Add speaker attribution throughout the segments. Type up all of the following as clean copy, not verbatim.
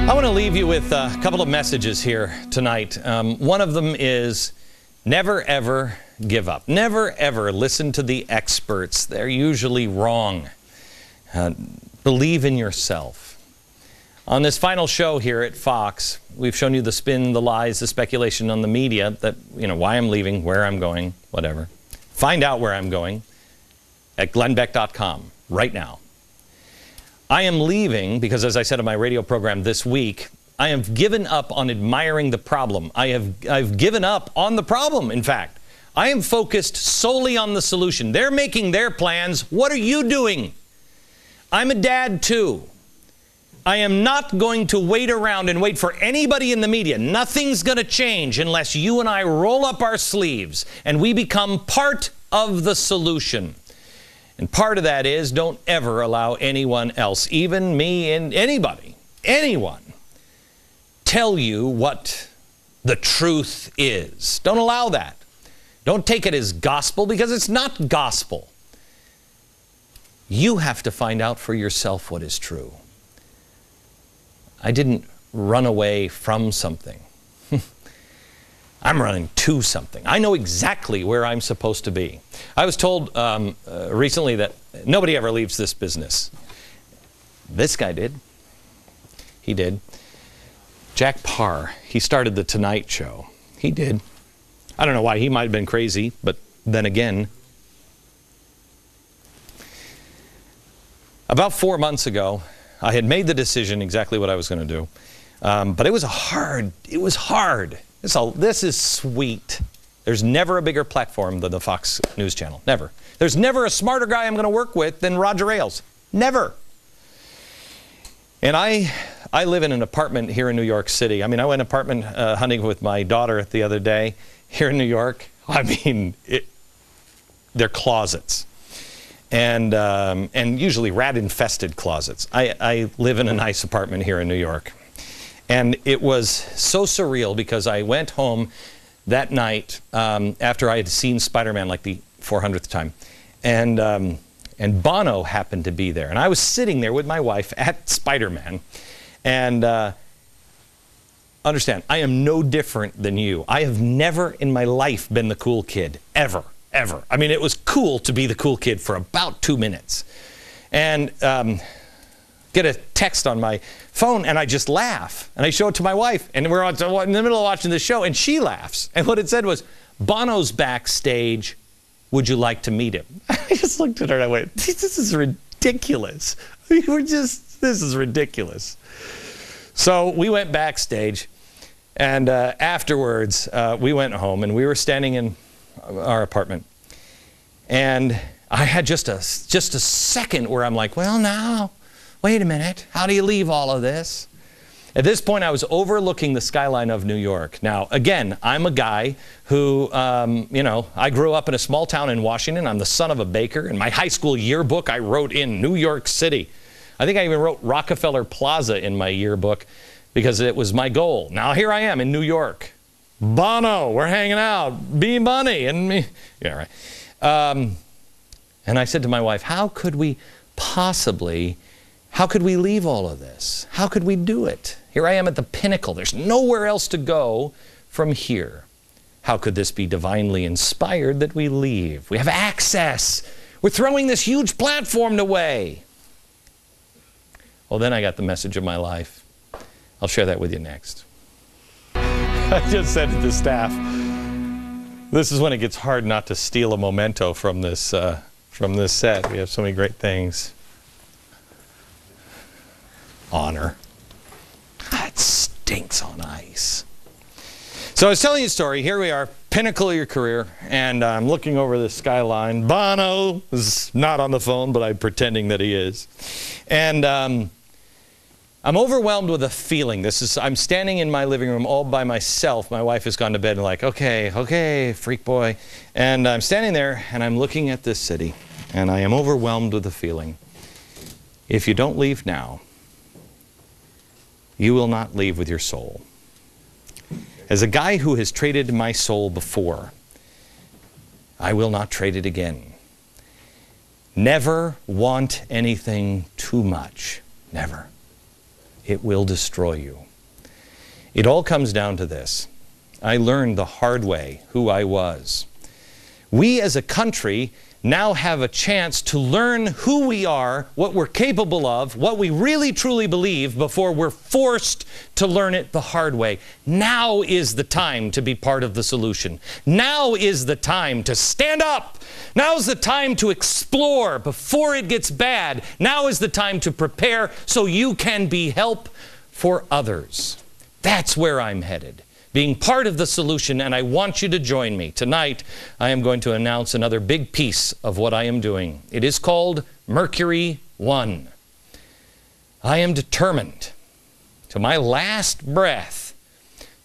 Speaker 1: I want to leave you with a couple of messages here tonight. One of them is never ever give up. Never ever listen to the experts. They're usually wrong. Believe in yourself. On this final show here at Fox, we've shown you the spin, the lies, the speculation on the media that, why I'm leaving, where I'm going, whatever. Find out where I'm going at glennbeck.com right now. I am leaving because, as I said on my radio program this week, I have given up on admiring the problem. I've given up on the problem, in fact. I am focused solely on the solution. They're making their plans. What are you doing? I'm a dad, too. I am not going to wait around and wait for anybody in the media. Nothing's going to change unless you and I roll up our sleeves and we become part of the solution. And part of that is don't ever allow anyone else, even me and anybody, anyone, tell you what the truth is. Don't allow that. Don't take it as gospel because it's not gospel. You have to find out for yourself what is true. I didn't run away from something. I'm running to something. I know exactly where I'm supposed to be. I was told recently that nobody ever leaves this business. This guy did. He did. Jack Parr, he started The Tonight Show. He did. I don't know why. He might have been crazy, but then again. About 4 months ago, I had made the decision exactly what I was going to do. But it was hard. This is sweet. There's never a bigger platform than the Fox News Channel. Never. There's never a smarter guy I'm going to work with than Roger Ailes. Never. And I live in an apartment here in New York City. I mean, I went apartment hunting with my daughter the other day here in New York. I mean, they're closets. And usually rat-infested closets. I live in a nice apartment here in New York. And it was so surreal because I went home that night after I had seen Spider-Man like the 400th time. And Bono happened to be there. And I was sitting there with my wife at Spider-Man. And understand, I am no different than you. I have never in my life been the cool kid, ever. Ever. I mean, it was cool to be the cool kid for about 2 minutes. And get a text on my phone, and I just laugh. And I show it to my wife, and we're in the middle of watching the show, and she laughs. And what it said was, Bono's backstage. Would you like to meet him? I just looked at her, and I went, this is ridiculous. This is ridiculous. So we went backstage, and afterwards, we went home, and we were standing in our apartment, and I had just a second where I'm like, well, now wait a minute, how do you leave all of this? At this point I was overlooking the skyline of New York. Now again, I'm a guy who I grew up in a small town in Washington. I'm the son of a baker. In my high school yearbook I wrote in New York City. I think I even wrote Rockefeller Plaza in my yearbook because it was my goal. Now here I am in New York. Bono, we're hanging out, B Money, and me. Yeah, right. And I said to my wife, how could we leave all of this? How could we do it? Here I am at the pinnacle. There's nowhere else to go from here. How could this be divinely inspired that we leave? We have access. We're throwing this huge platform away. Well, then I got the message of my life. I'll share that with you next. I just said to the staff, this is when it gets hard not to steal a memento from this set. We have so many great things. Honor. That stinks on ice. So I was telling you a story. Here we are, pinnacle of your career, and I'm looking over the skyline. Bono is not on the phone, but I'm pretending that he is. And I'm overwhelmed with a feeling. I'm standing in my living room all by myself. My wife has gone to bed and like, okay, freak boy. And I'm standing there and I'm looking at this city and I am overwhelmed with a feeling. If you don't leave now, you will not leave with your soul. As a guy who has traded my soul before, I will not trade it again. Never want anything too much. Never. it will destroy you. It all comes down to this. I learned the hard way who I was. We as a country now have a chance to learn who we are, what we're capable of, what we really truly believe before we're forced to learn it the hard way. Now is the time to be part of the solution. Now is the time to stand up. Now is the time to explore before it gets bad. Now is the time to prepare so you can be help for others. That's where I'm headed. Being part of the solution, and I want you to join me. Tonight, I am going to announce another big piece of what I am doing. It is called Mercury 1. I am determined, to my last breath,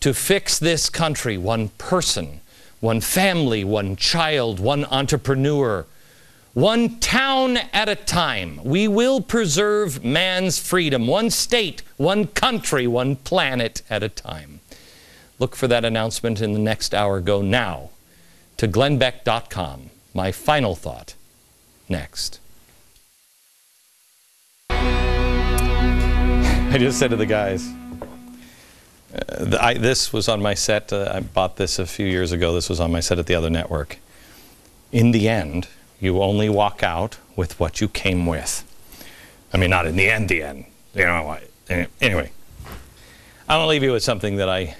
Speaker 1: to fix this country one person, one family, one child, one entrepreneur, one town at a time. We will preserve man's freedom, one state, one country, one planet at a time. Look for that announcement in the next hour. Go now to glennbeck.com. My final thought next. I just said to the guys, this was on my set. I bought this a few years ago. This was on my set at the other network. In the end, you only walk out with what you came with. I mean, not in the end. You know, anyway, I want to leave you with something that I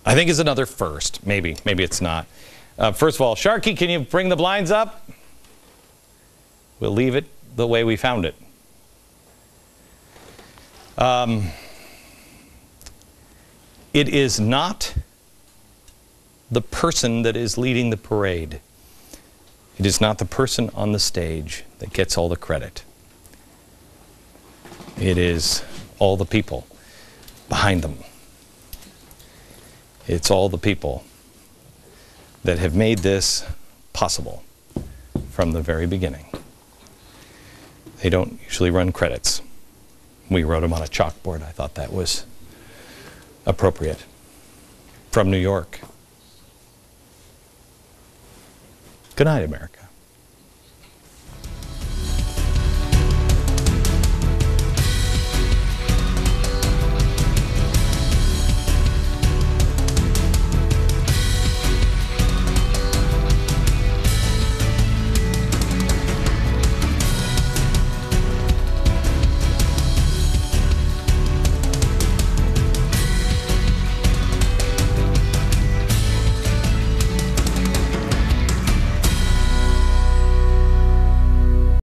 Speaker 1: think is another first. Maybe it's not. First of all, Sharky, can you bring the blinds up? We'll leave it the way we found it. It is not the person that is leading the parade. It is not the person on the stage that gets all the credit. It is all the people behind them. It's all the people that have made this possible from the very beginning. They don't usually run credits. We wrote them on a chalkboard. I thought that was appropriate. From New York. Good night, America.